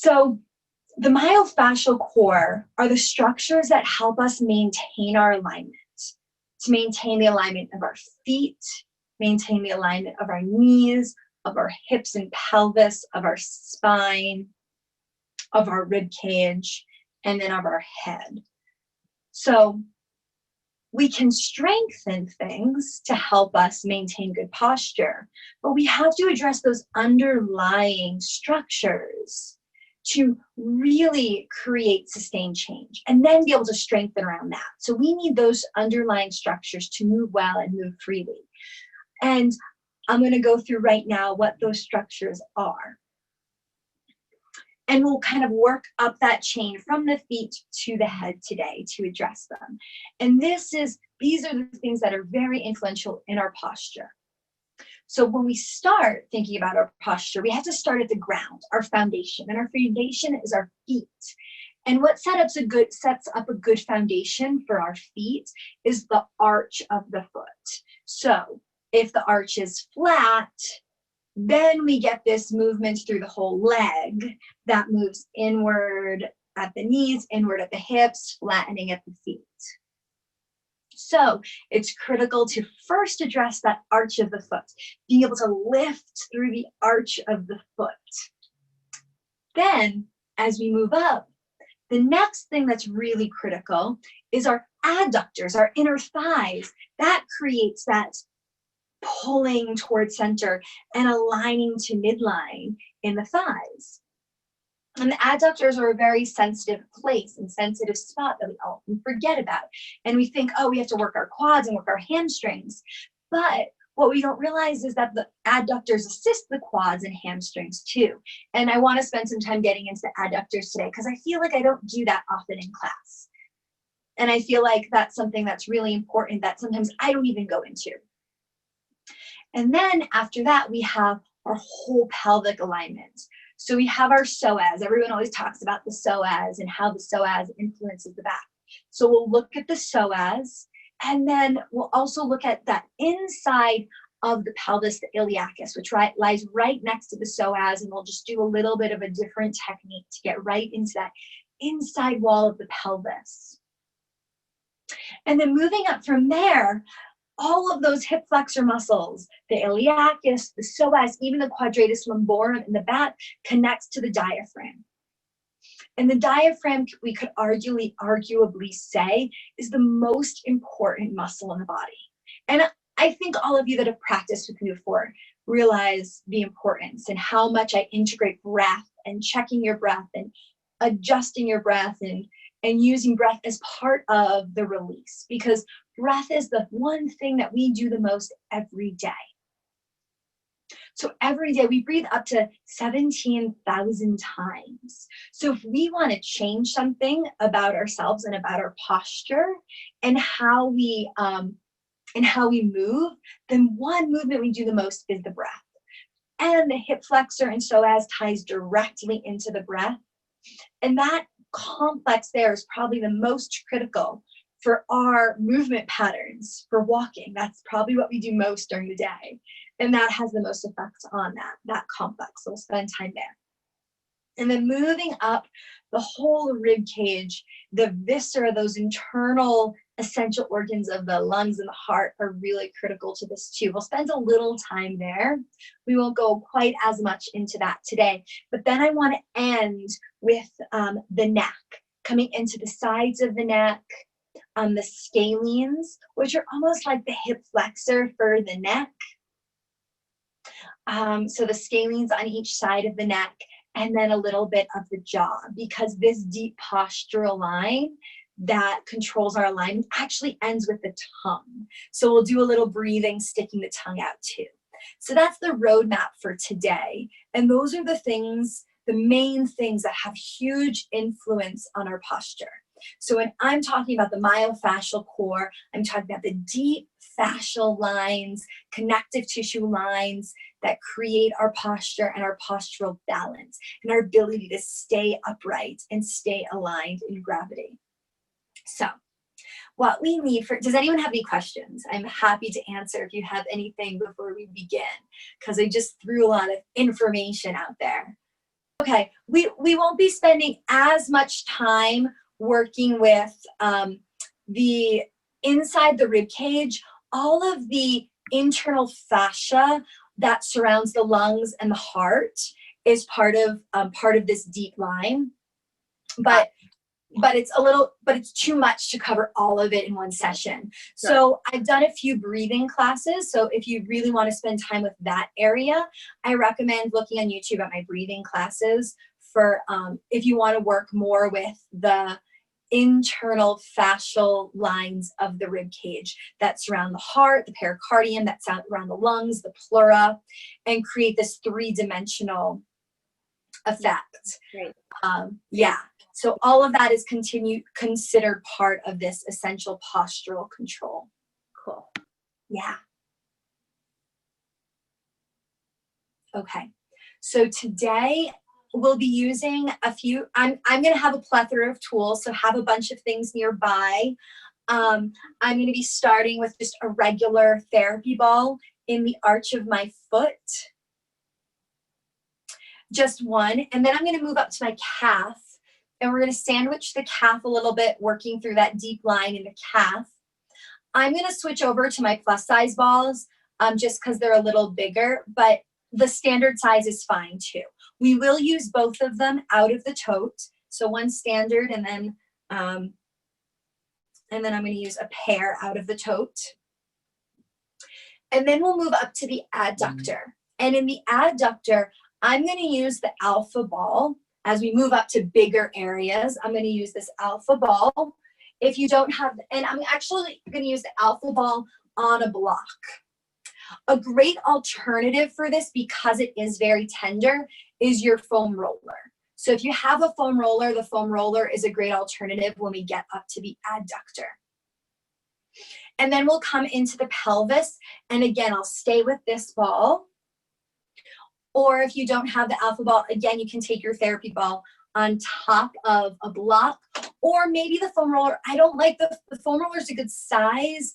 So the myofascial core are the structures that help us maintain our alignment, to maintain the alignment of our feet, maintain the alignment of our knees, of our hips and pelvis, of our spine, of our rib cage, and then of our head. So we can strengthen things to help us maintain good posture, but we have to address those underlying structures to really create sustained change and then be able to strengthen around that. So we need those underlying structures to move well and move freely. And I'm going to go through right now what those structures are. And we'll kind of work up that chain from the feet to the head today to address them. And these are the things that are very influential in our posture. So when we start thinking about our posture, we have to start at the ground, our foundation. And our foundation is our feet. And what sets up a good foundation for our feet is the arch of the foot. So if the arch is flat, then we get this movement through the whole leg that moves inward at the knees, inward at the hips, flattening at the feet. So it's critical to first address that arch of the foot, being able to lift through the arch of the foot. Then, as we move up, the next thing that's really critical is our adductors, our inner thighs. That creates that pulling towards center and aligning to midline in the thighs. And the adductors are a very sensitive place and sensitive spot that we often forget about. And we think, oh, we have to work our quads and work our hamstrings. But what we don't realize is that the adductors assist the quads and hamstrings too. And I want to spend some time getting into the adductors today because I feel like I don't do that often in class. And I feel like that's something that's really important that sometimes I don't even go into. And then after that, we have our whole pelvic alignment. So we have our psoas. Everyone always talks about the psoas and how the psoas influences the back. So we'll look at the psoas, and then we'll also look at that inside of the pelvis, the iliacus, which lies right next to the psoas, and we'll just do a little bit of a different technique to get right into that inside wall of the pelvis. And then moving up from there, all of those hip flexor muscles, the iliacus, the psoas, even the quadratus lumborum in the back connects to the diaphragm. And the diaphragm, we could arguably say, is the most important muscle in the body. And I think all of you that have practiced with me before realize the importance and how much I integrate breath and checking your breath and adjusting your breath and using breath as part of the release, because breath is the one thing that we do the most every day. So every day we breathe up to 17,000 times. So if we want to change something about ourselves and about our posture and how we move, then one movement we do the most is the breath. And the hip flexor and psoas ties directly into the breath. And that complex there is probably the most critical for our movement patterns for walking. That's probably what we do most during the day. And that has the most effect on that complex. So we'll spend time there. And then moving up the whole rib cage, the viscera, those internal essential organs of the lungs and the heart are really critical to this too. We'll spend a little time there. We won't go quite as much into that today. But then I want to end with the neck, coming into the sides of the neck, the scalenes, which are almost like the hip flexor for the neck. So the scalenes on each side of the neck, and then a little bit of the jaw, because this deep postural line that controls our alignment actually ends with the tongue. So we'll do a little breathing, sticking the tongue out too. So that's the roadmap for today. And those are the things, the main things that have huge influence on our posture. So when I'm talking about the myofascial core, I'm talking about the deep fascial lines, connective tissue lines that create our posture and our postural balance and our ability to stay upright and stay aligned in gravity. So what we need does anyone have any questions? I'm happy to answer if you have anything before we begin, because I just threw a lot of information out there. Okay, we won't be spending as much time working with the inside the rib cage. All of the internal fascia that surrounds the lungs and the heart is part of this deep line. But it's too much to cover all of it in one session. So I've done a few breathing classes. So if you really want to spend time with that area, I recommend looking on YouTube at my breathing classes for if you want to work more with the internal fascial lines of the rib cage that surround the heart, the pericardium, that surround the lungs, the pleura, and create this three-dimensional effect. Great. Yeah. So all of that is considered part of this essential postural control. Cool. Yeah. Okay. So today we'll be using a few, I'm going to have a plethora of tools, so have a bunch of things nearby. I'm going to be starting with just a regular therapy ball in the arch of my foot. Just one. And then I'm going to move up to my calf. And we're going to sandwich the calf a little bit, working through that deep line in the calf. I'm going to switch over to my plus size balls just because they're a little bigger, but the standard size is fine too. We will use both of them out of the tote. So one standard and then I'm going to use a pair out of the tote. And then we'll move up to the adductor. And in the adductor, I'm going to use the alpha ball. As we move up to bigger areas, I'm going to use this alpha ball. If you don't have, and I'm actually going to use the alpha ball on a block. A great alternative for this, because it is very tender, is your foam roller. So if you have a foam roller, the foam roller is a great alternative when we get up to the adductor. And then we'll come into the pelvis. And again, I'll stay with this ball. Or if you don't have the alpha ball, again, you can take your therapy ball on top of a block, or maybe the foam roller. I don't like the foam roller is a good size,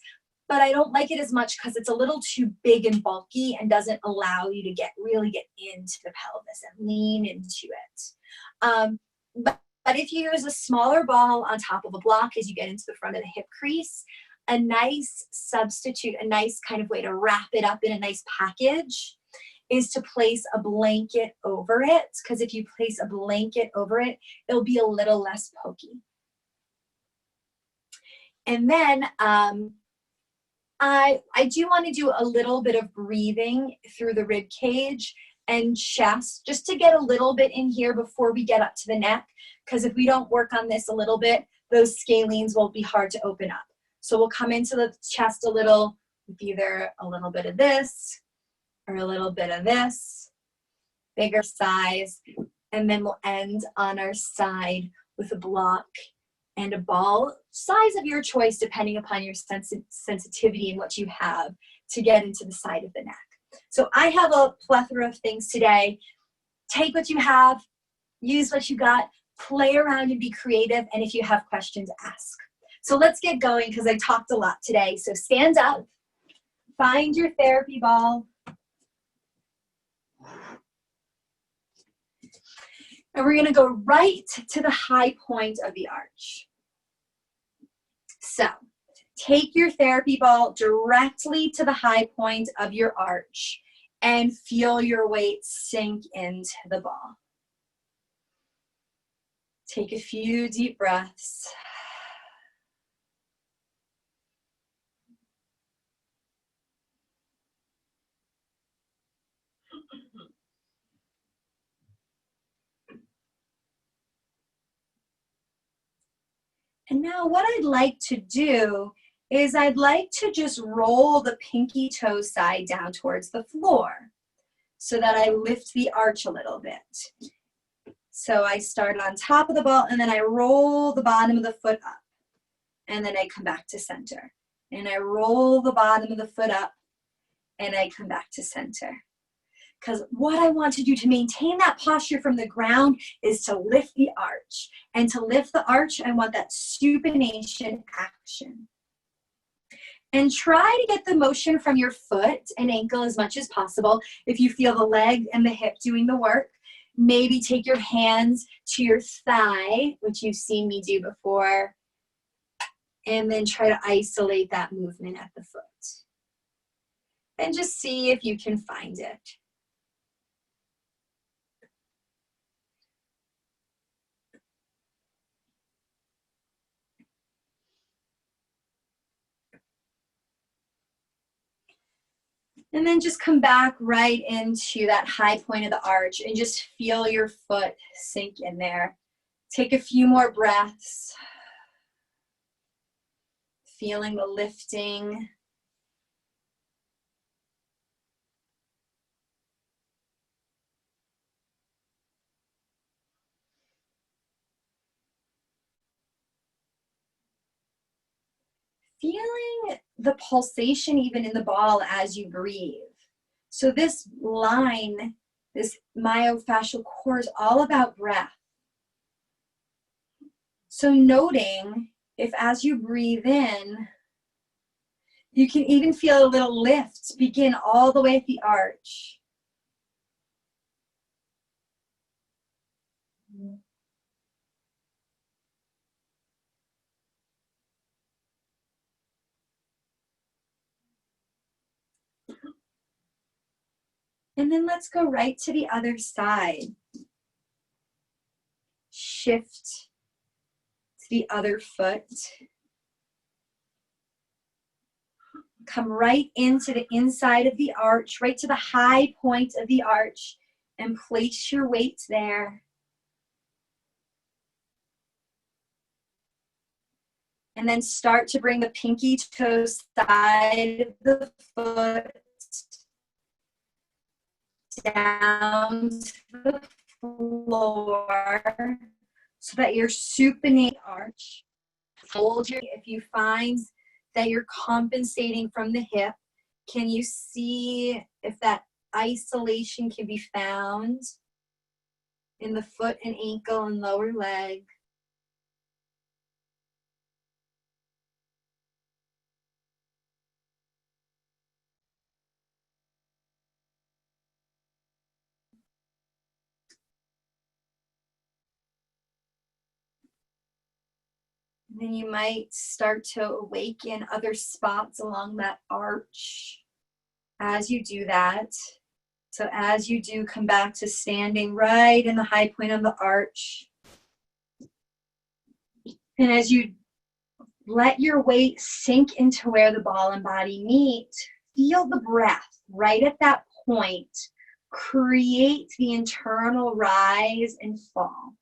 but I don't like it as much because it's a little too big and bulky and doesn't allow you to really get into the pelvis and lean into it. But if you use a smaller ball on top of a block as you get into the front of the hip crease, a nice substitute, a nice kind of way to wrap it up in a nice package is to place a blanket over it, because if you place a blanket over it, it'll be a little less pokey. And then I do want to do a little bit of breathing through the rib cage and chest, just to get a little bit in here before we get up to the neck, because if we don't work on this a little bit, those scalenes will be hard to open up. So we'll come into the chest a little with either a little bit of this or a little bit of this, bigger size, and then we'll end on our side with a block and a ball, size of your choice, depending upon your sensitivity and what you have to get into the side of the neck. So I have a plethora of things today. Take what you have, use what you got, play around and be creative, and if you have questions, ask. So let's get going, because I talked a lot today. So stand up, find your therapy ball, and we're going to go right to the high point of the arch. So take your therapy ball directly to the high point of your arch and feel your weight sink into the ball. Take a few deep breaths. And now what I'd like to do is I'd like to just roll the pinky toe side down towards the floor so that I lift the arch a little bit. So I start on top of the ball and then I roll the bottom of the foot up. And then I come back to center. And I roll the bottom of the foot up and I come back to center. Because what I want to do to maintain that posture from the ground is to lift the arch. And to lift the arch, I want that supination action. And try to get the motion from your foot and ankle as much as possible. If you feel the leg and the hip doing the work, Maybe take your hands to your thigh, which you've seen me do before, and then try to isolate that movement at the foot. And just see if you can find it. And then just come back right into that high point of the arch and just feel your foot sink in there. Take a few more breaths. Feeling the lifting. Feeling the pulsation even in the ball as you breathe. So this line, this myofascial core is all about breath. So noting if as you breathe in, you can even feel a little lift begin all the way at the arch. And then let's go right to the other side. Shift to the other foot. Come right into the inside of the arch, right to the high point of the arch, and place your weight there. And then start to bring the pinky toe side of the foot down to the floor so that you're supinating the arch. Fold your, if you find that you're compensating from the hip, can you see if that isolation can be found in the foot and ankle and lower leg? Then you might start to awaken other spots along that arch as you do that. So as you do, come back to standing right in the high point of the arch. And as you let your weight sink into where the ball and body meet, feel the breath right at that point. Create the internal rise and fall.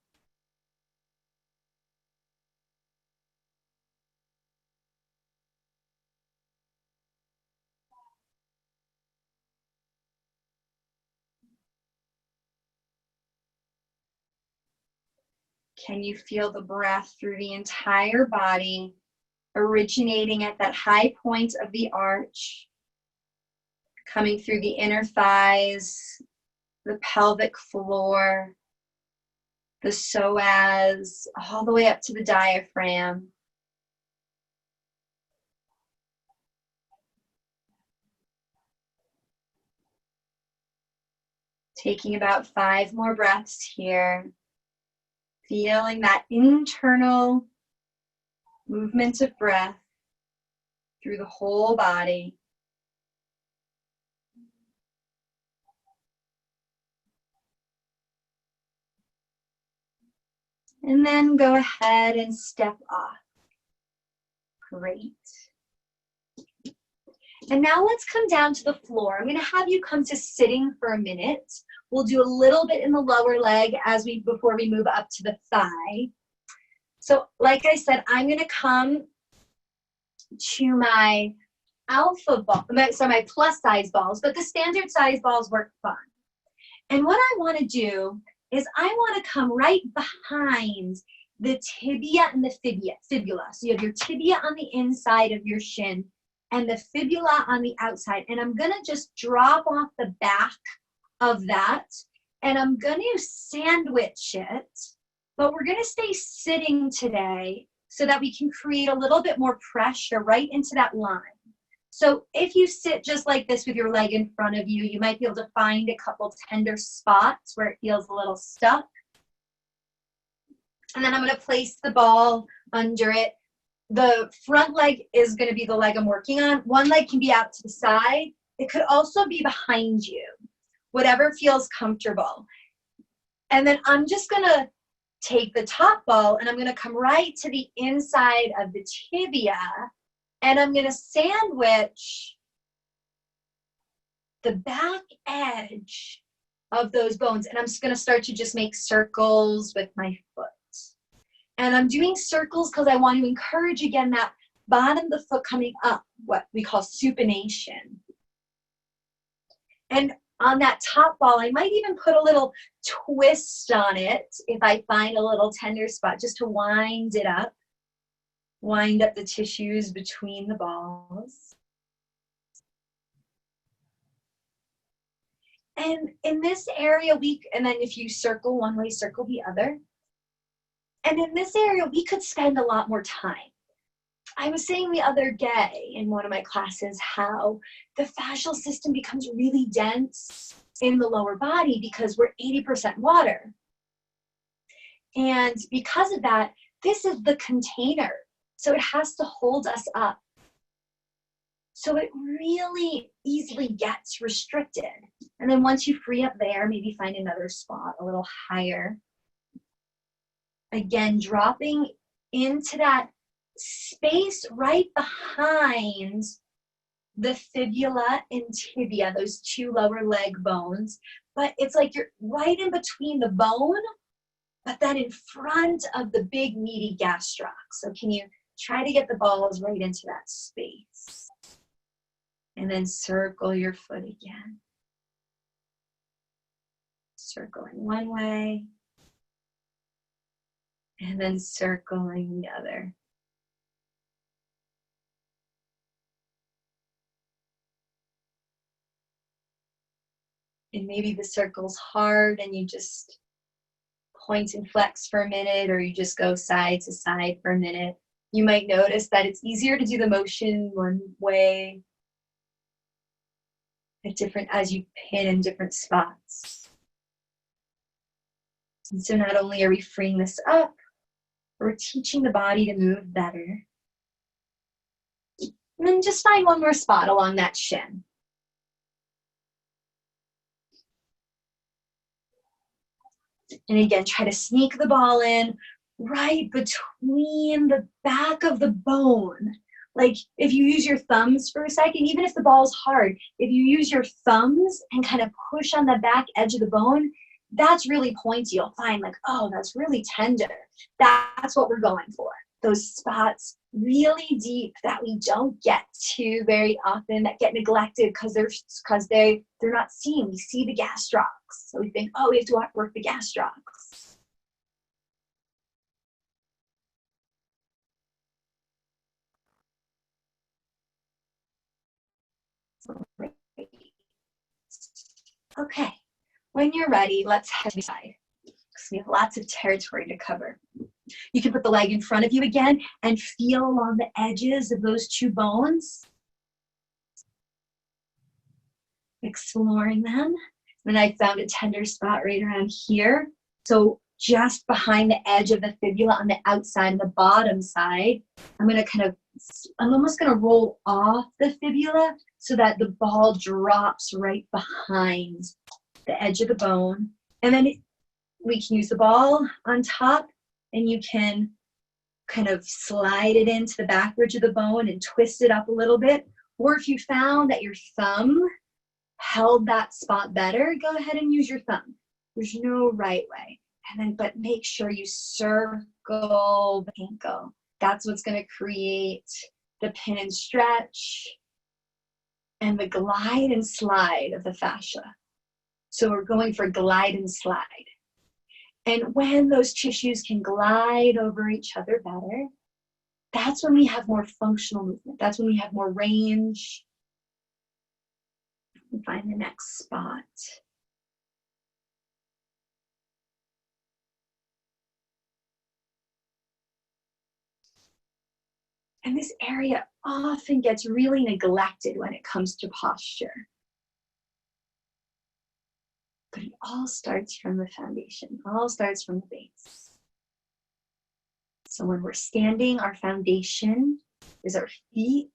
Can you feel the breath through the entire body, originating at that high point of the arch, coming through the inner thighs, the pelvic floor, the psoas, all the way up to the diaphragm. Taking about 5 more breaths here. Feeling that internal movement of breath through the whole body. And then go ahead and step off. Great. And now let's come down to the floor. I'm going to have you come to sitting for a minute. We'll do a little bit in the lower leg before we move up to the thigh. So like I said, I'm going to come to my alpha ball, so my plus size balls, but the standard size balls work fine. And what I want to do is I want to come right behind the tibia and the fibula. So you have your tibia on the inside of your shin and the fibula on the outside. And I'm going to just drop off the back of that, and I'm going to sandwich it, but we're going to stay sitting today so that we can create a little bit more pressure right into that line. So if you sit just like this with your leg in front of you, you might be able to find a couple tender spots where it feels a little stuck. And then I'm going to place the ball under it. The front leg is going to be the leg I'm working on. One leg can be out to the side. It could also be behind you, whatever feels comfortable. And then I'm just going to take the top ball and I'm going to come right to the inside of the tibia, and I'm going to sandwich the back edge of those bones. And I'm just going to start to just make circles with my foot. And I'm doing circles because I want to encourage, again, that bottom of the foot coming up, what we call supination. And on that top ball, I might even put a little twist on it if I find a little tender spot, just to wind it up, wind up the tissues between the balls. And in this area, and then if you circle one way, circle the other. And in this area, we could spend a lot more time. I was saying the other day in one of my classes how the fascial system becomes really dense in the lower body because we're 80% water. And because of that, this is the container. So it has to hold us up. So it really easily gets restricted. And then once you free up there, maybe find another spot a little higher. Again, dropping into that space right behind the fibula and tibia, those two lower leg bones. But it's like you're right in between the bone, but then in front of the big meaty gastroc. So can you try to get the balls right into that space? And then circle your foot again. Circling one way. And then circling the other. And maybe the circle's hard and you just point and flex for a minute, or you just go side to side for a minute. You might notice that it's easier to do the motion one way as you pin in different spots. And so not only are we freeing this up, we're teaching the body to move better. And then just find one more spot along that shin. And again, try to sneak the ball in right between the back of the bone. Like if you use your thumbs for a second, even if the ball's hard, if you use your thumbs and kind of push on the back edge of the bone, that's really pointy. You'll find like, oh, that's really tender. That's what we're going for. Those spots really deep that we don't get to very often, that get neglected because they're not seen. We see the gastrocs. So we think, oh, we have to work the gastrocs. Okay, when you're ready, let's head to the side. Because we have lots of territory to cover. You can put the leg in front of you again and feel along the edges of those two bones. Exploring them. And I found a tender spot right around here. So just behind the edge of the fibula on the outside and the bottom side, I'm almost going to roll off the fibula so that the ball drops right behind the edge of the bone. And then we can use the ball on top, and you can kind of slide it into the back ridge of the bone and twist it up a little bit. Or if you found that your thumb held that spot better, go ahead and use your thumb. There's no right way. And then, but make sure you circle the ankle. That's what's going to create the pin and stretch and the glide and slide of the fascia. So we're going for glide and slide. And when those tissues can glide over each other better, that's when we have more functional movement. That's when we have more range. And find the next spot. And this area often gets really neglected when it comes to posture. But it all starts from the foundation, all starts from the base. So when we're standing, our foundation is our feet.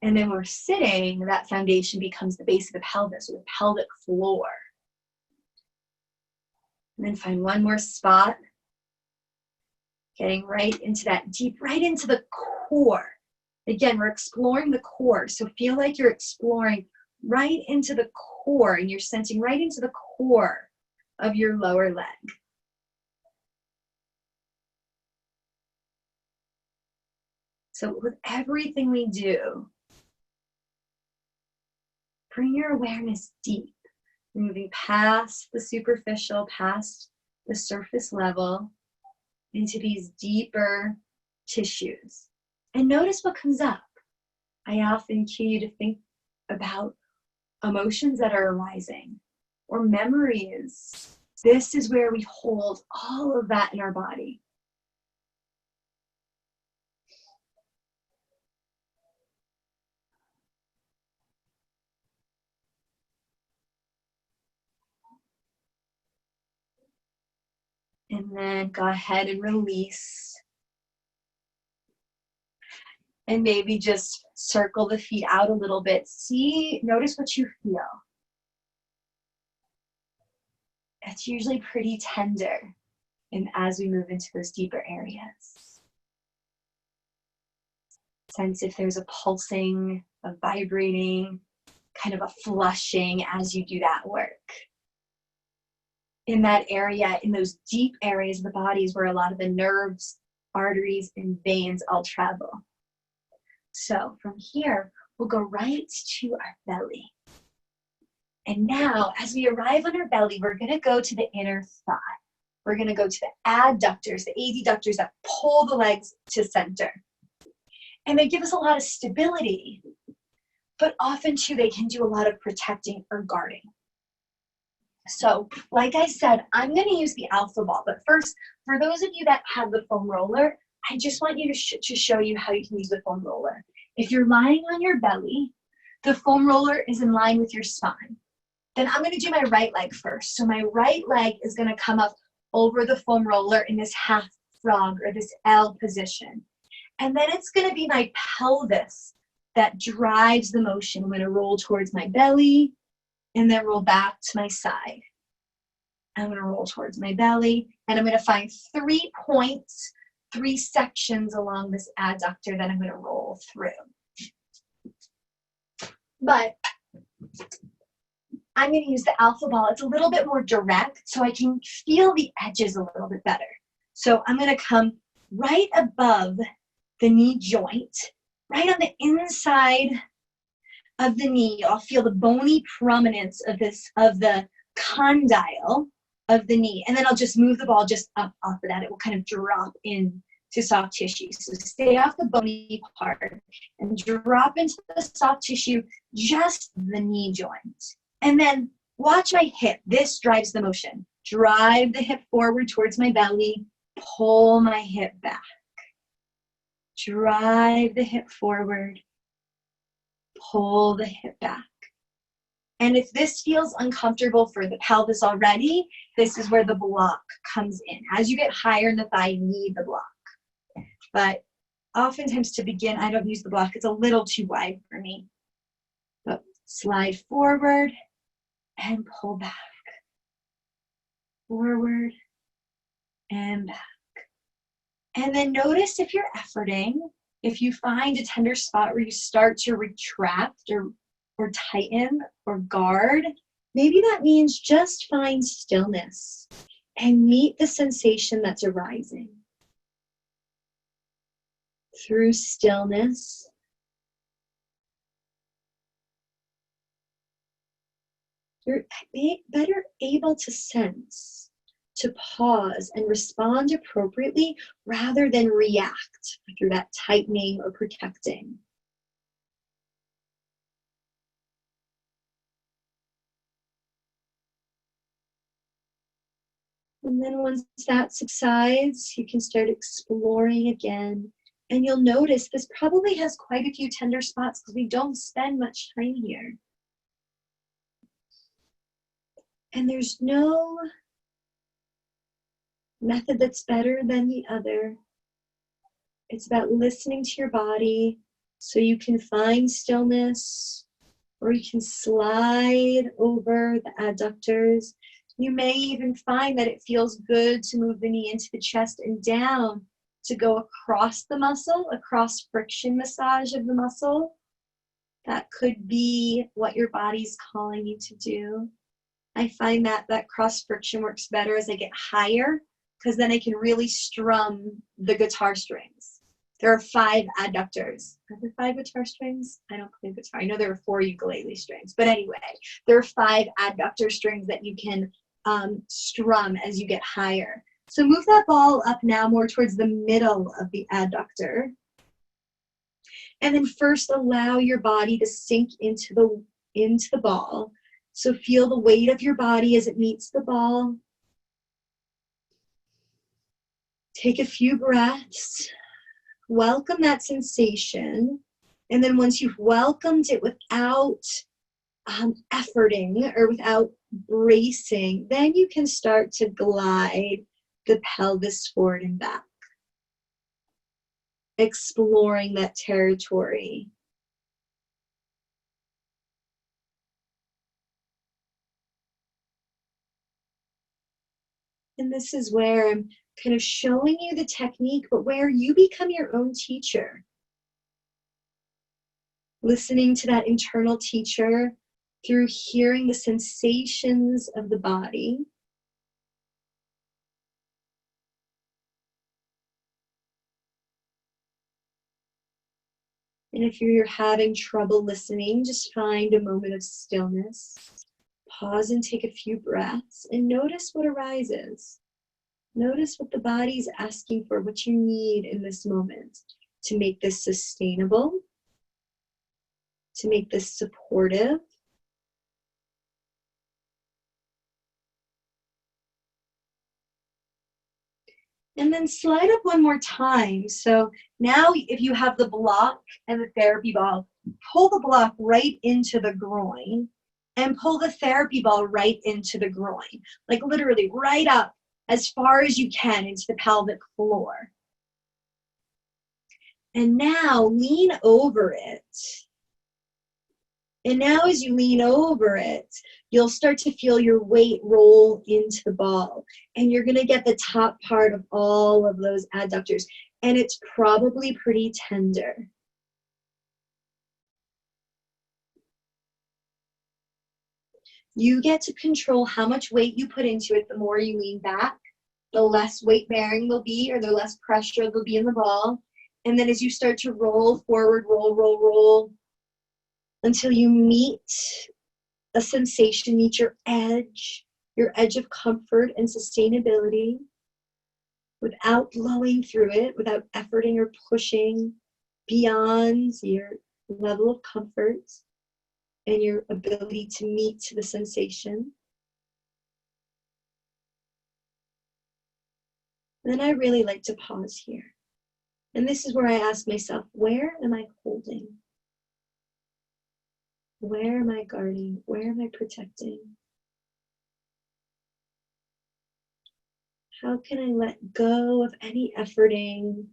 And then when we're sitting, that foundation becomes the base of the pelvis, or the pelvic floor. And then find one more spot. Getting right into that deep, right into the core. Again, we're exploring the core. So feel like you're exploring right into the core, and you're sensing right into the core of your lower leg. So with everything we do, bring your awareness deep, moving past the superficial, past the surface level, into these deeper tissues. And notice what comes up. I often cue you to think about emotions that are arising or memories. This is where we hold all of that in our body. And then go ahead and release. And maybe just circle the feet out a little bit. Notice what you feel. It's usually pretty tender, and as we move into those deeper areas. Sense if there's a pulsing, a vibrating, kind of a flushing as you do that work. In that area, in those deep areas of the body is where a lot of the nerves, arteries, and veins all travel. So from here, we'll go right to our belly. And now, as we arrive on our belly, we're going to go to the inner thigh. We're going to go to the adductors, the adductors that pull the legs to center. And they give us a lot of stability, but often too, they can do a lot of protecting or guarding. So, like I said, I'm going to use the alpha ball. But first, for those of you that have the foam roller, I just want you to show you how you can use the foam roller. If you're lying on your belly, the foam roller is in line with your spine. Then I'm going to do my right leg first. So my right leg is going to come up over the foam roller in this half frog or this L position. And then it's going to be my pelvis that drives the motion. I'm going to roll towards my belly and then roll back to my side. I'm going to roll towards my belly, and I'm going to find 3 points, 3 sections along this adductor that I'm going to roll through. But I'm going to use the alpha ball. It's a little bit more direct, so I can feel the edges a little bit better. So I'm going to come right above the knee joint, right on the inside of the knee. I'll feel the bony prominence of the condyle of the knee. And then I'll just move the ball just up off of that. It will kind of drop in to soft tissue. So stay off the bony part and drop into the soft tissue, just the knee joint. And then watch my hip. This drives the motion. Drive the hip forward towards my belly. Pull my hip back. Drive the hip forward. Pull the hip back. And if this feels uncomfortable for the pelvis already, this is where the block comes in. As you get higher in the thigh, you need the block. But oftentimes to begin, I don't use the block. It's a little too wide for me. But slide forward and pull back. Forward and back. And then notice if you're efforting, if you find a tender spot where you start to retract or tighten or guard, maybe that means just find stillness and meet the sensation that's arising. Through stillness, you're better able to sense, to pause and respond appropriately rather than react through that tightening or protecting. And then once that subsides, you can start exploring again And you'll notice this probably has quite a few tender spots because we don't spend much time here. And there's no method that's better than the other. It's about listening to your body so you can find stillness, or you can slide over the adductors. You may even find that it feels good to move the knee into the chest and down to go across the muscle, across friction massage of the muscle. That could be what your body's calling you to do. I find that cross friction works better as I get higher, because then I can really strum the guitar strings. There are 5 adductors. Are there 5 guitar strings? I don't play guitar. I know there are 4 ukulele strings. But anyway, there are 5 adductor strings that you can strum as you get higher. So move that ball up now more towards the middle of the adductor. And then first allow your body to sink into the ball. So feel the weight of your body as it meets the ball. Take a few breaths. Welcome that sensation. And then once you've welcomed it without efforting or without bracing, then you can start to glide the pelvis forward and back, exploring that territory. And this is where I'm kind of showing you the technique, but where you become your own teacher. Listening to that internal teacher through hearing the sensations of the body. And if you're having trouble listening, just find a moment of stillness. Pause and take a few breaths and notice what arises. Notice what the body's asking for, what you need in this moment to make this sustainable, to make this supportive. And then slide up one more time. So now if you have the block and the therapy ball, pull the block right into the groin and pull the therapy ball right into the groin. Like literally right up as far as you can into the pelvic floor. And now lean over it. And now as you lean over it, you'll start to feel your weight roll into the ball. And you're going to get the top part of all of those adductors. And it's probably pretty tender. You get to control how much weight you put into it. The more you lean back, the less weight bearing there'll be, or the less pressure there'll be in the ball. And then as you start to roll forward, roll, until you meet a sensation, meet your edge of comfort and sustainability, without blowing through it, without efforting or pushing beyond your level of comfort and your ability to meet the sensation. Then I really like to pause here. And this is where I ask myself, where am I holding? Where am I guarding? Where am I protecting? How can I let go of any efforting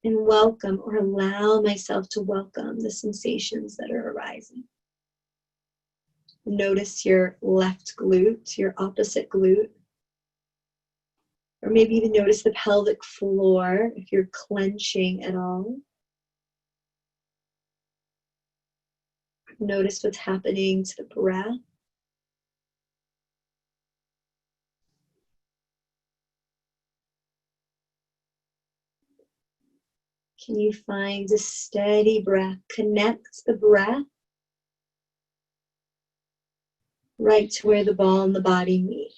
and welcome, or allow myself to welcome, the sensations that are arising? Notice your left glute, your opposite glute. Or maybe even notice the pelvic floor if you're clenching at all. Notice what's happening to the breath. Can you find a steady breath? Connect the breath right to where the ball and the body meet.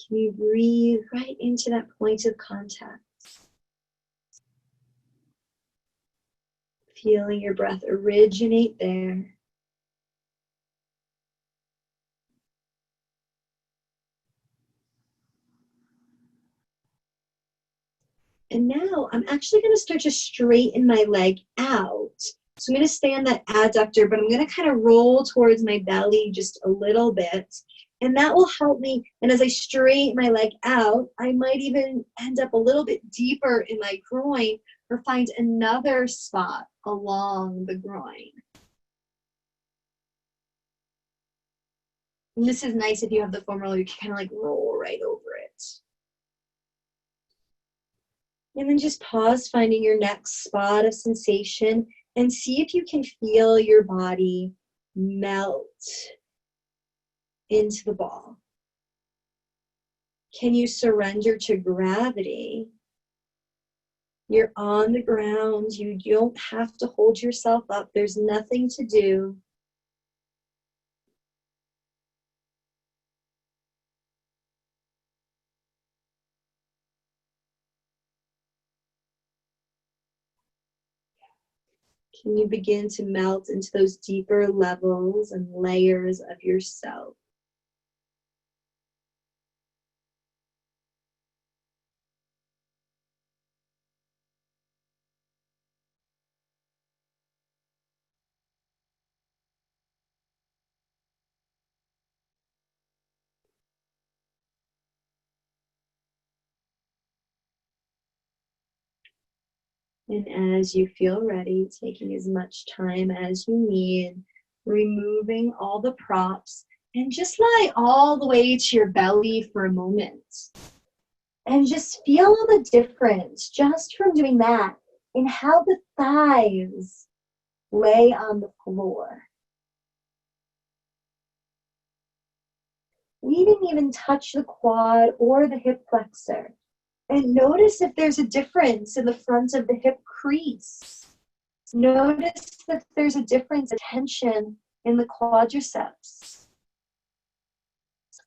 Can you breathe right into that point of contact? Feeling your breath originate there. And now I'm actually going to start to straighten my leg out. So I'm going to stay on that adductor, but I'm going to kind of roll towards my belly just a little bit. And that will help me. And as I straighten my leg out, I might even end up a little bit deeper in my groin or find another spot along the groin. And this is nice if you have the foam roller, you can kind of like roll right over it. And then just pause, finding your next spot of sensation, and see if you can feel your body melt into the ball. Can you surrender to gravity? You're on the ground. You don't have to hold yourself up. There's nothing to do. Can you begin to melt into those deeper levels and layers of yourself? And as you feel ready, taking as much time as you need, removing all the props, and just lie all the way to your belly for a moment. And just feel the difference just from doing that in how the thighs lay on the floor. We didn't even touch the quad or the hip flexor. And notice if there's a difference in the front of the hip crease. Notice that there's a difference in tension in the quadriceps.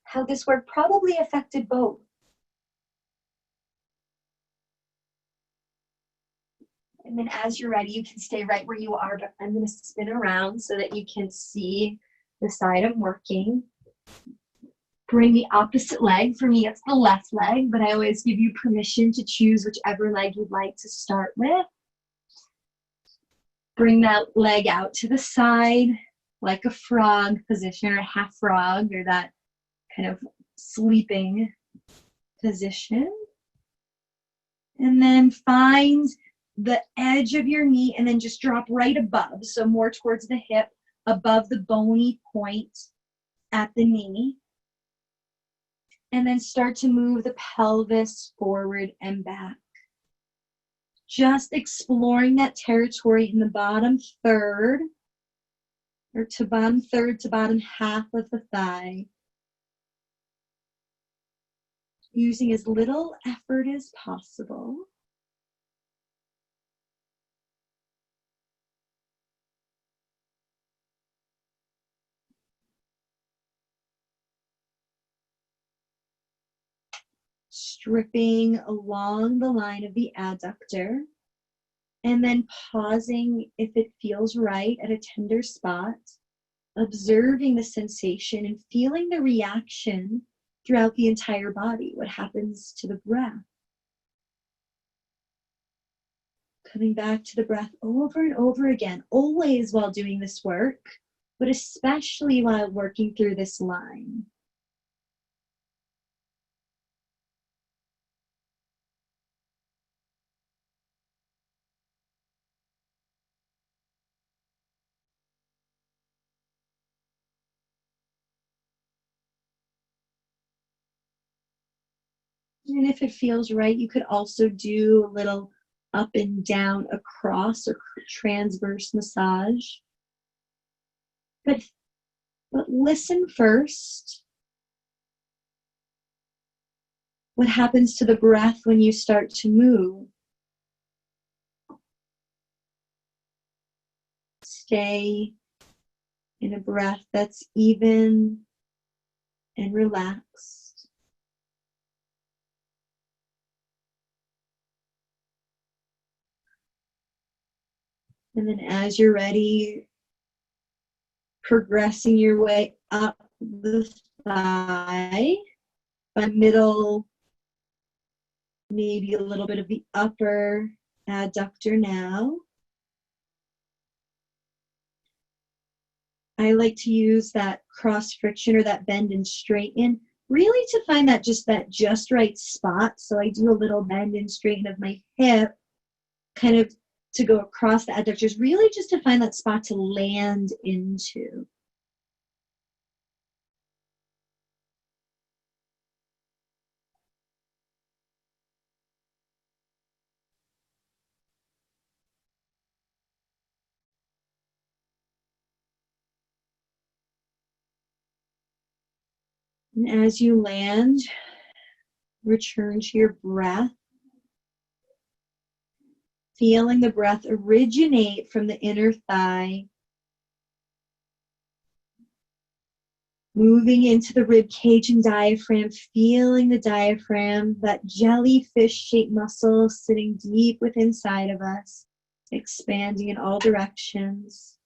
How this work probably affected both. And then as you're ready, you can stay right where you are, but I'm going to spin around so that you can see the side I'm working. Bring the opposite leg. For me, it's the left leg, but I always give you permission to choose whichever leg you'd like to start with. Bring that leg out to the side like a frog position or a half frog or that kind of sleeping position. And then find the edge of your knee and then just drop right above, so more towards the hip, above the bony point at the knee. And then start to move the pelvis forward and back. Just exploring that territory in the bottom third, or to bottom third to bottom half of the thigh. Using as little effort as possible. Stripping along the line of the adductor, and then pausing if it feels right at a tender spot, observing the sensation and feeling the reaction throughout the entire body, what happens to the breath. Coming back to the breath over and over again, always while doing this work, but especially while working through this line. And if it feels right, you could also do a little up and down across or transverse massage. But listen first. What happens to the breath when you start to move? Stay in a breath that's even and relaxed. And then as you're ready, progressing your way up the thigh by middle Maybe a little bit of the upper adductor now. I like to use that cross friction or that bend and straighten really to find that just right spot. So I do a little bend and straighten of my hip, kind of to go across the adductors, really just to find that spot to land into. And as you land, return to your breath, feeling the breath originate from the inner thigh, moving into the rib cage and diaphragm, feeling the diaphragm, that jellyfish-shaped muscle sitting deep within inside of us, expanding in all directions.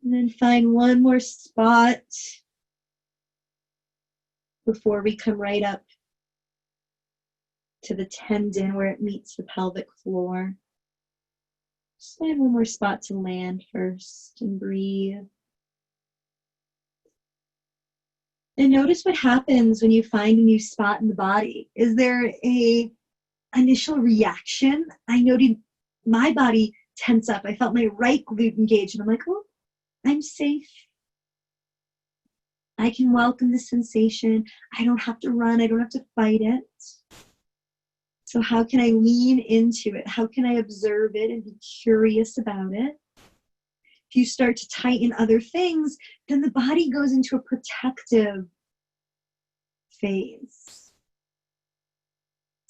And then find one more spot before we come right up to the tendon where it meets the pelvic floor. Just find one more spot to land first and breathe. And notice what happens when you find a new spot in the body. Is there a initial reaction? I noted my body tense up. I felt my right glute engage, and I'm like, oh, I'm safe. I can welcome the sensation. I don't have to run. I don't have to fight it. So how can I lean into it? How can I observe it and be curious about it? If you start to tighten other things, then the body goes into a protective phase.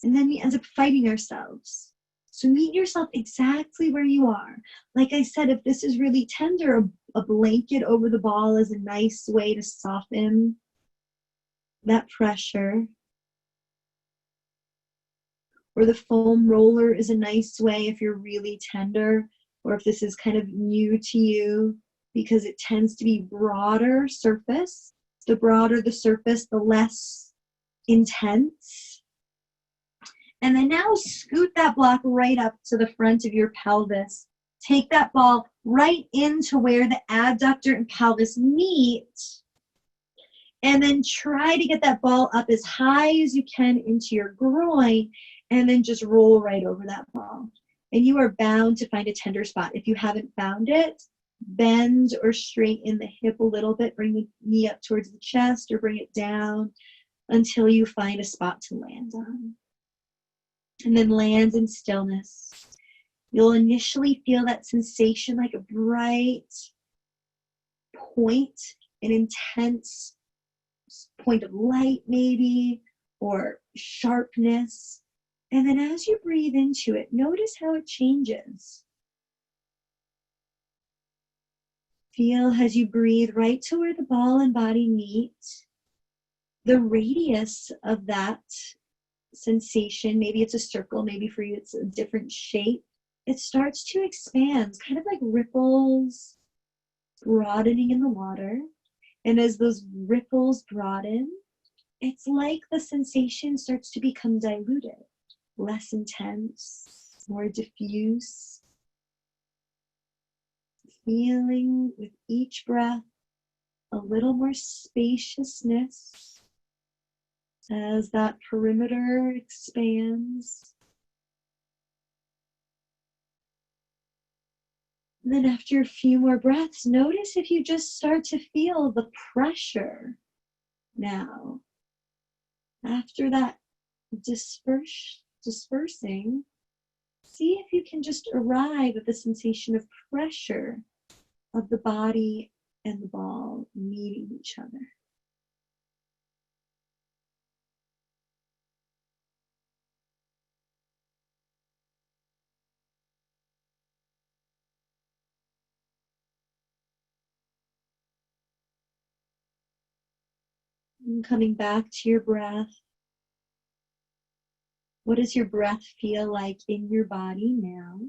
And then we end up fighting ourselves. So meet yourself exactly where you are. Like I said, if this is really tender, a blanket over the ball is a nice way to soften that pressure. Or the foam roller is a nice way if you're really tender, or if this is kind of new to you, because it tends to be broader surface. The broader the surface, the less intense. And then now scoot that block right up to the front of your pelvis. Take that ball right into where the adductor and pelvis meet. And then try to get that ball up as high as you can into your groin, and then just roll right over that ball. And you are bound to find a tender spot. If you haven't found it, bend or straighten the hip a little bit, bring the knee up towards the chest or bring it down until you find a spot to land on. And then land in stillness. You'll initially feel that sensation like a bright point, an intense point of light maybe, or sharpness. And then as you breathe into it, notice how it changes. Feel as you breathe right to where the ball and body meet, the radius of that sensation, maybe it's a circle, maybe for you it's a different shape, it starts to expand, kind of like ripples broadening in the water. And as those ripples broaden, it's like the sensation starts to become diluted, less intense, more diffuse. Feeling with each breath a little more spaciousness as that perimeter expands. And then after a few more breaths, notice if you just start to feel the pressure now. After that dispersing, see if you can just arrive at the sensation of pressure of the body and the ball meeting each other. And coming back to your breath. What does your breath feel like in your body now?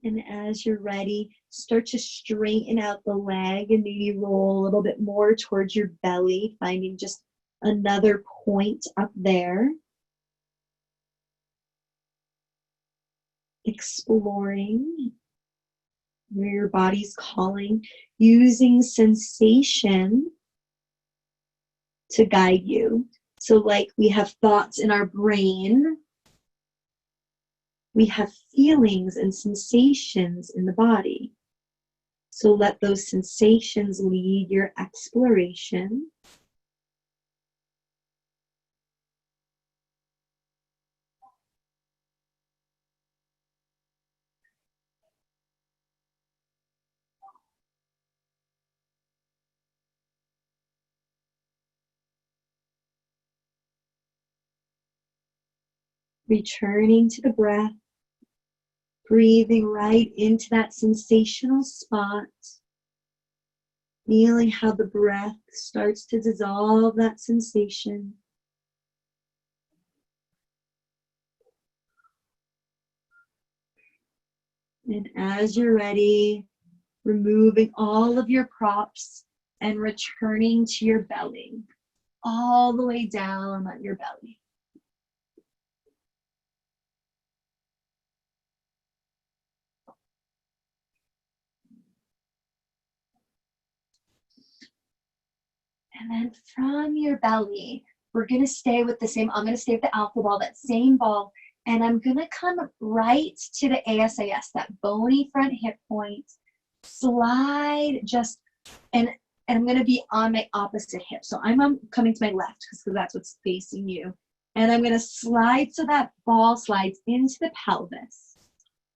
And as you're ready, start to straighten out the leg and maybe roll a little bit more towards your belly, finding just another point up there. Exploring where your body's calling, using sensation to guide you. So like we have thoughts in our brain, we have feelings and sensations in the body. So let those sensations lead your exploration. Returning to the breath, breathing right into that sensational spot, feeling how the breath starts to dissolve that sensation. And as you're ready, removing all of your props and returning to your belly, all the way down on your belly. And then from your belly, we're going to stay with the same, I'm going to stay with the alpha ball, that same ball, and I'm going to come right to the ASAS, that bony front hip point, slide just, and I'm going to be on my opposite hip. So I'm coming to my left because that's what's facing you. And I'm going to slide so that ball slides into the pelvis.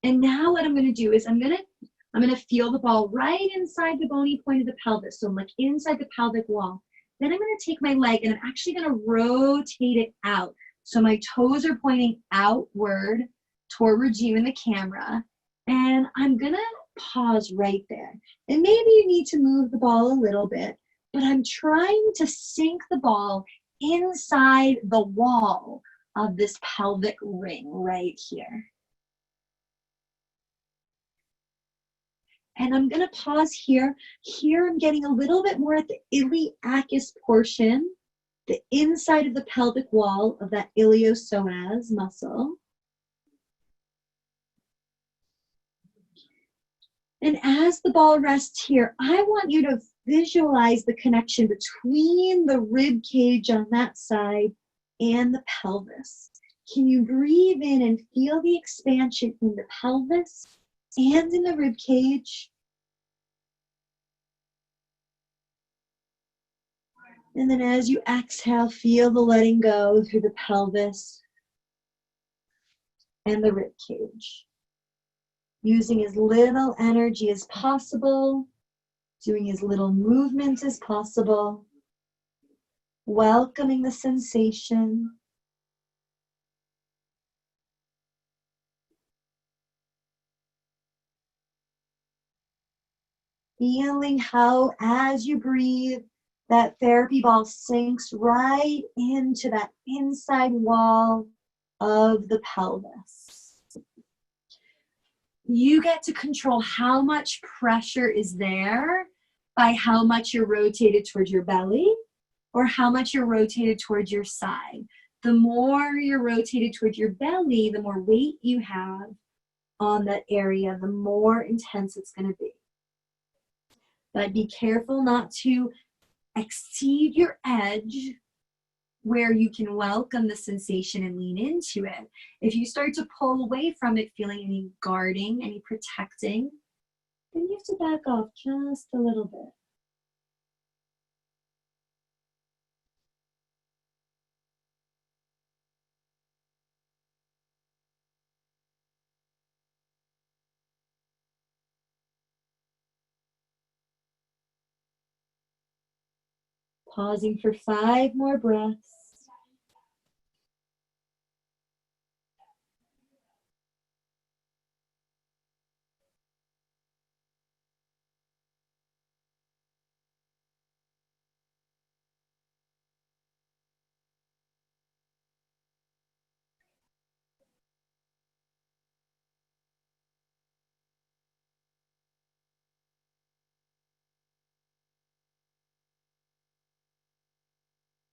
And now what I'm going to do is I'm going to feel the ball right inside the bony point of the pelvis. So I'm like inside the pelvic wall. Then I'm going to take my leg and I'm actually going to rotate it out. So my toes are pointing outward towards you in the camera. And I'm going to pause right there. And maybe you need to move the ball a little bit, but I'm trying to sink the ball inside the wall of this pelvic ring right here. And I'm going to pause here. Here I'm getting a little bit more at the iliacus portion, the inside of the pelvic wall of that iliopsoas muscle. And as the ball rests here, I want you to visualize the connection between the rib cage on that side and the pelvis. Can you breathe in and feel the expansion in the pelvis and in the rib cage? And then as you exhale, feel the letting go through the pelvis and the rib cage. Using as little energy as possible, doing as little movement as possible, welcoming the sensation. Feeling how, as you breathe, that therapy ball sinks right into that inside wall of the pelvis. You get to control how much pressure is there by how much you're rotated towards your belly or how much you're rotated towards your side. The more you're rotated towards your belly, the more weight you have on that area, the more intense it's going to be. But be careful not to exceed your edge where you can welcome the sensation and lean into it. If you start to pull away from it, feeling any guarding, any protecting, then you have to back off just a little bit. Pausing for 5 more breaths.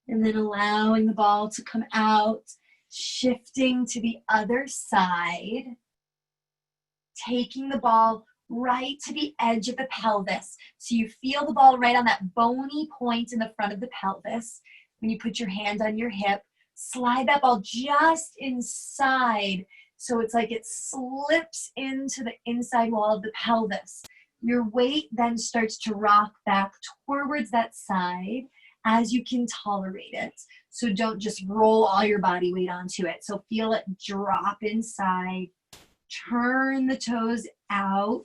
And then allowing the ball to come out, shifting to the other side, taking the ball right to the edge of the pelvis. So you feel the ball right on that bony point in the front of the pelvis. When you put your hand on your hip, slide that ball just inside. So it's like it slips into the inside wall of the pelvis. Your weight then starts to rock back towards that side as you can tolerate it. So don't just roll all your body weight onto it. So feel it drop inside. Turn the toes out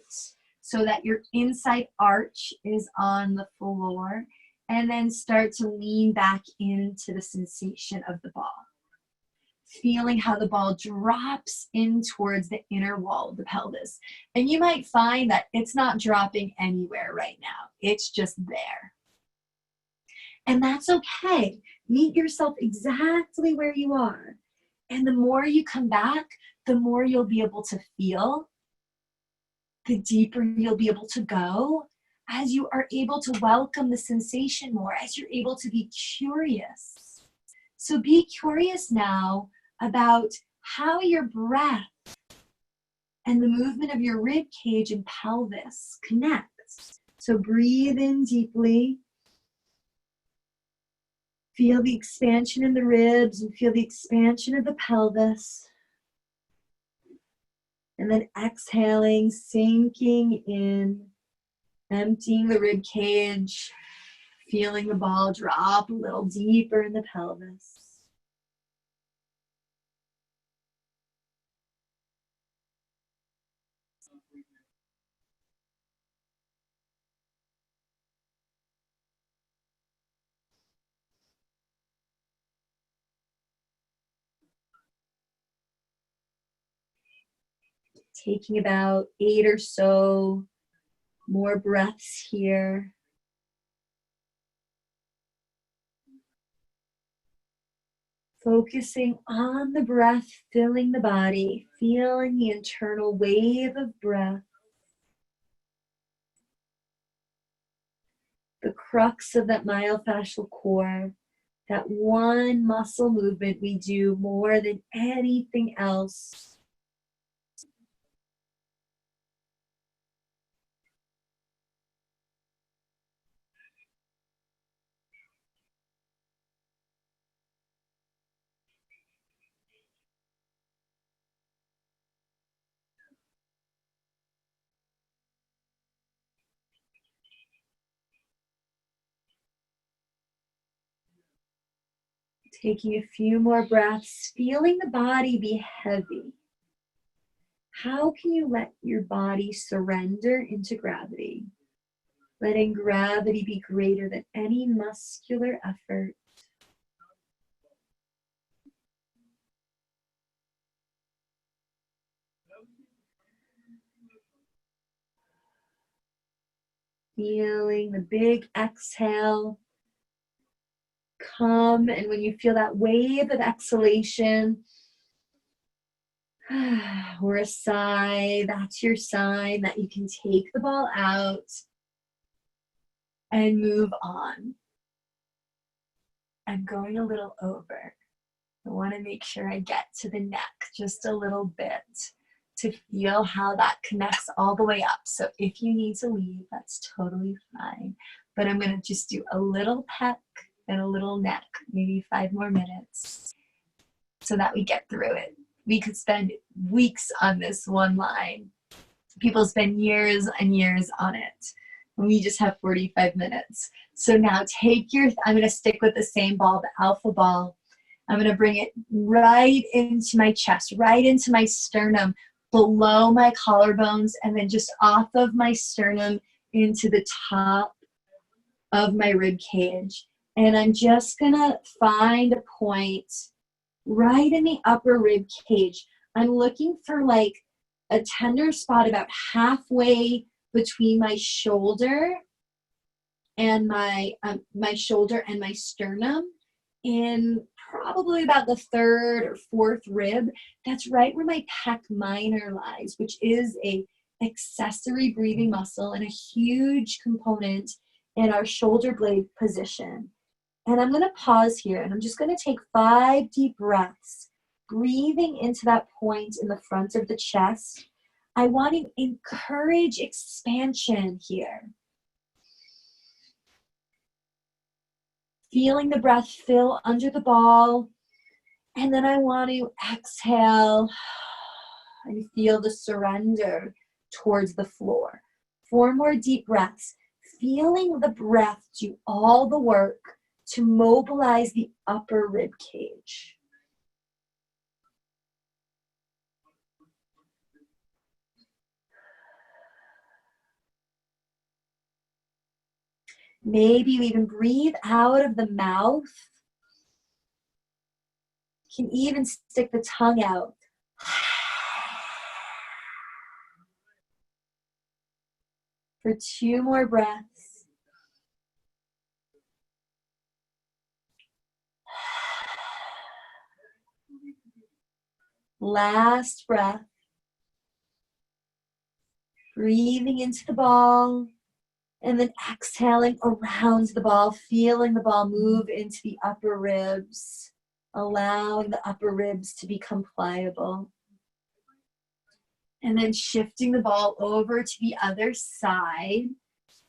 so that your inside arch is on the floor, and then start to lean back into the sensation of the ball. Feeling how the ball drops in towards the inner wall of the pelvis. And you might find that it's not dropping anywhere right now. It's just there. And that's okay. Meet yourself exactly where you are. And the more you come back, the more you'll be able to feel, the deeper you'll be able to go, as you are able to welcome the sensation more, as you're able to be curious. So be curious now about how your breath and the movement of your rib cage and pelvis connects. So breathe in deeply. Feel the expansion in the ribs and feel the expansion of the pelvis. And then exhaling, sinking in, emptying the rib cage, feeling the ball drop a little deeper in the pelvis. Taking about 8 or so more breaths here. Focusing on the breath, filling the body, feeling the internal wave of breath. The crux of that myofascial core, that one muscle movement we do more than anything else. Taking a few more breaths, feeling the body be heavy. How can you let your body surrender into gravity? Letting gravity be greater than any muscular effort. Feeling the big exhale come, and when you feel that wave of exhalation or a sigh, that's your sign that you can take the ball out and move on. I'm going a little over. I want to make sure I get to the neck just a little bit to feel how that connects all the way up. So if you need to leave, that's totally fine. But I'm going to just do a little peck and a little neck, maybe 5 more minutes, so that we get through it. We could spend weeks on this one line. People spend years and years on it. And we just have 45 minutes. So now take your, I'm going to stick with the same ball, the alpha ball. I'm going to bring it right into my chest, right into my sternum, below my collarbones, and then just off of my sternum into the top of my rib cage. And I'm just going to find a point right in the upper rib cage. I'm looking for like a tender spot about halfway between my shoulder and my shoulder and my sternum, in probably about the 3rd or 4th rib. That's right where my pec minor lies, which is a accessory breathing muscle and a huge component in our shoulder blade position. And I'm going to pause here, and I'm just going to take 5 deep breaths, breathing into that point in the front of the chest. I want to encourage expansion here. Feeling the breath fill under the ball. And then I want to exhale and feel the surrender towards the floor. 4 more deep breaths. Feeling the breath do all the work to mobilize the upper rib cage. Maybe you even breathe out of the mouth. You can even stick the tongue out. For 2 more breaths. Last breath. Breathing into the ball. And then exhaling around the ball, feeling the ball move into the upper ribs, allowing the upper ribs to become pliable. And then shifting the ball over to the other side,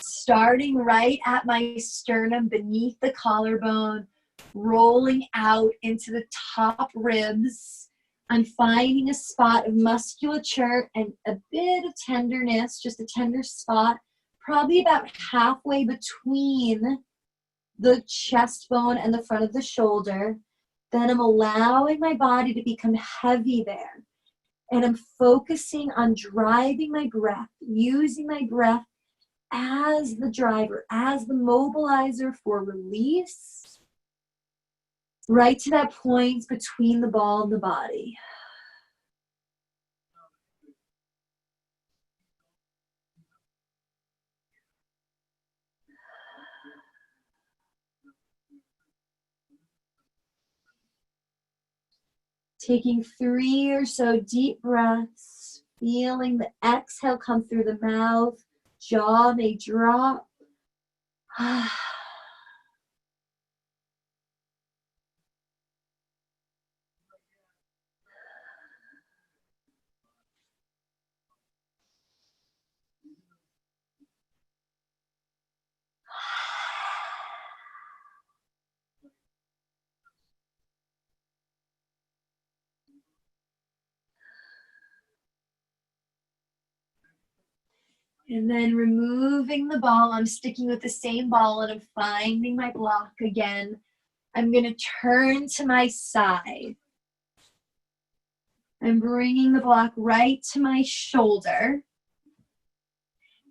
starting right at my sternum beneath the collarbone, rolling out into the top ribs. I'm finding a spot of musculature and a bit of tenderness, just a tender spot, probably about halfway between the chest bone and the front of the shoulder. Then I'm allowing my body to become heavy there. And I'm focusing on driving my breath, using my breath as the driver, as the mobilizer for release, right to that point between the ball and the body. Taking 3 or so deep breaths, feeling the exhale come through the mouth, jaw may drop. And then removing the ball, I'm sticking with the same ball and I'm finding my block again. I'm going to turn to my side. I'm bringing the block right to my shoulder.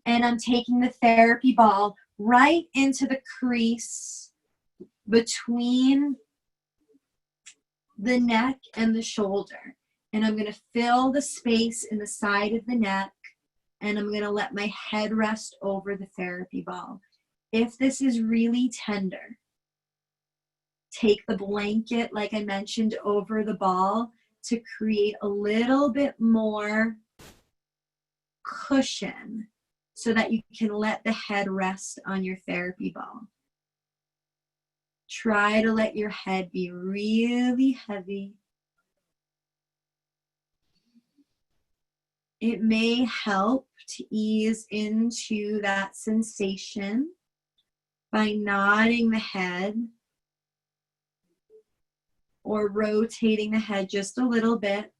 And I'm taking the therapy ball right into the crease between the neck and the shoulder. And I'm going to fill the space in the side of the neck. And I'm going to let my head rest over the therapy ball. If this is really tender, take the blanket, like I mentioned, over the ball to create a little bit more cushion so that you can let the head rest on your therapy ball. Try to let your head be really heavy. It may help to ease into that sensation by nodding the head or rotating the head just a little bit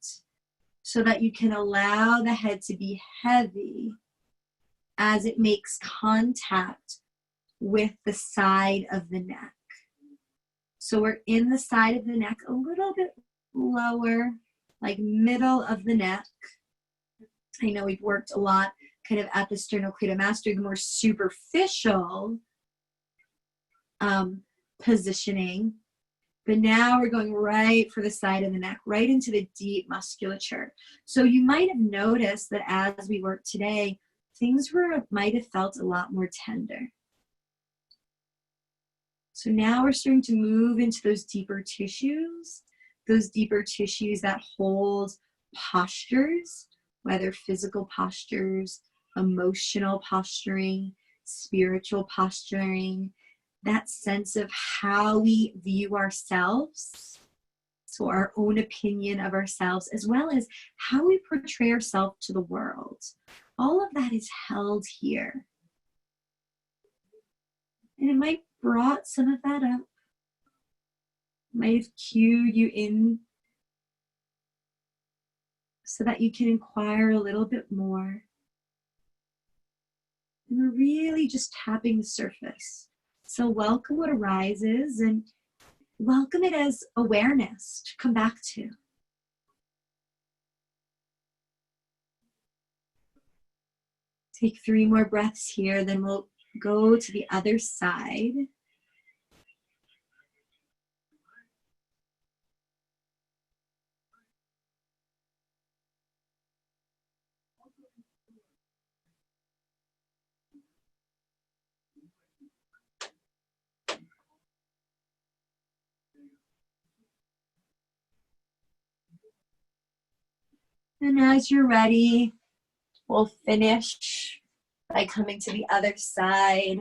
so that you can allow the head to be heavy as it makes contact with the side of the neck. So we're in the side of the neck a little bit lower, like middle of the neck. I know we've worked a lot kind of at the sternocleidomastoid, the more superficial positioning. But now we're going right for the side of the neck, right into the deep musculature. So you might have noticed that as we work today, things might have felt a lot more tender. So now we're starting to move into those deeper tissues that hold postures, whether physical postures, emotional posturing, spiritual posturing, that sense of how we view ourselves, so our own opinion of ourselves, as well as how we portray ourselves to the world. All of that is held here. And it might brought some of that up, might have cued you in so that you can inquire a little bit more. And we're really just tapping the surface. So welcome what arises and welcome it as awareness to come back to. Take 3 more breaths here, then we'll go to the other side. And as you're ready, we'll finish by coming to the other side.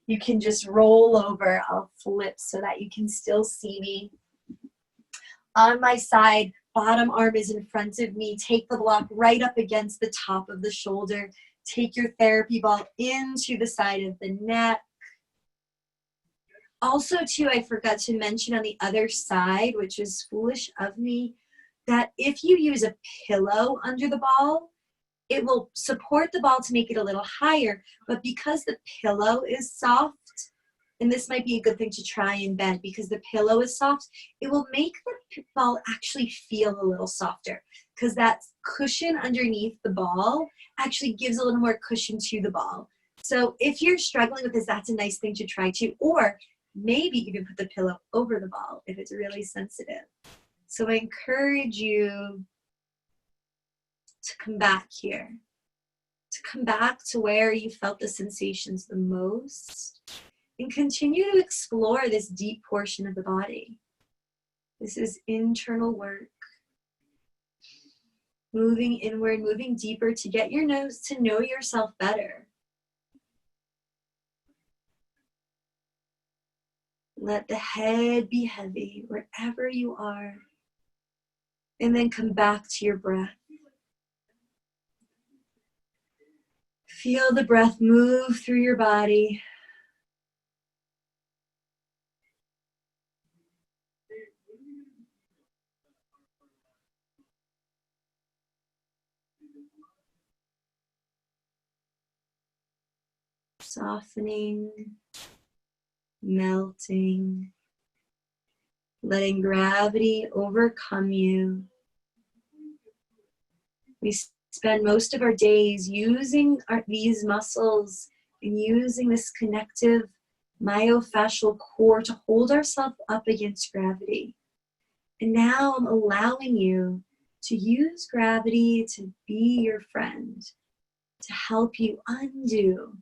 You can just roll over. I'll flip so that you can still see me. On my side, bottom arm is in front of me. Take the block right up against the top of the shoulder. Take your therapy ball into the side of the neck. Also, too, I forgot to mention on the other side, which is foolish of me, that if you use a pillow under the ball, it will support the ball to make it a little higher, but because the pillow is soft, and this might be a good thing to try and bend, because the pillow is soft, it will make the ball actually feel a little softer, because that cushion underneath the ball actually gives a little more cushion to the ball. So if you're struggling with this, that's a nice thing to try too, or maybe even put the pillow over the ball if it's really sensitive. So I encourage you to come back here, to come back to where you felt the sensations the most, and continue to explore this deep portion of the body. This is internal work. Moving inward, moving deeper to get your nose to know yourself better. Let the head be heavy wherever you are. And then come back to your breath. Feel the breath move through your body. Softening, melting, letting gravity overcome you. We spend most of our days using these muscles and using this connective myofascial core to hold ourselves up against gravity. And now I'm allowing you to use gravity to be your friend, to help you undo.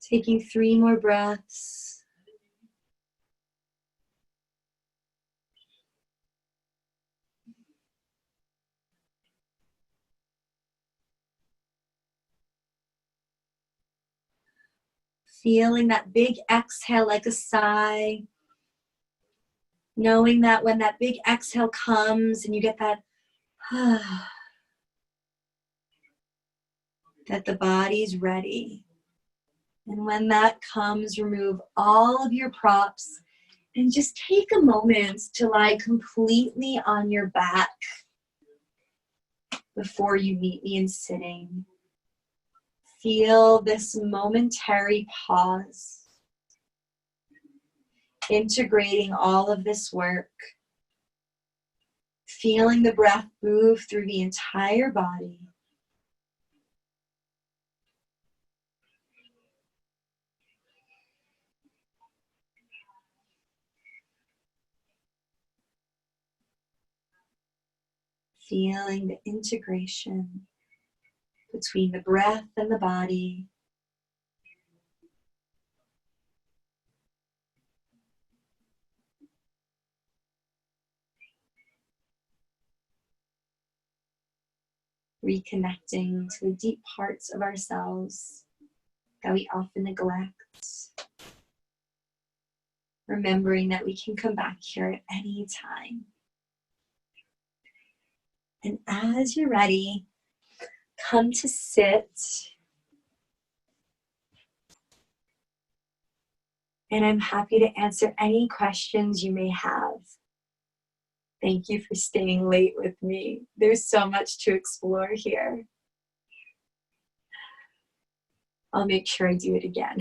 Taking 3 more breaths. Feeling that big exhale like a sigh. Knowing that when that big exhale comes and you get that, that the body's ready. And when that comes, remove all of your props and just take a moment to lie completely on your back before you meet me in sitting. Feel this momentary pause, integrating all of this work, feeling the breath move through the entire body. Feeling the integration between the breath and the body. reconnecting to the deep parts of ourselves that we often neglect. Remembering that we can come back here at any time. And as you're ready, come to sit. And I'm happy to answer any questions you may have. Thank you for staying late with me. There's so much to explore here. I'll make sure I do it again.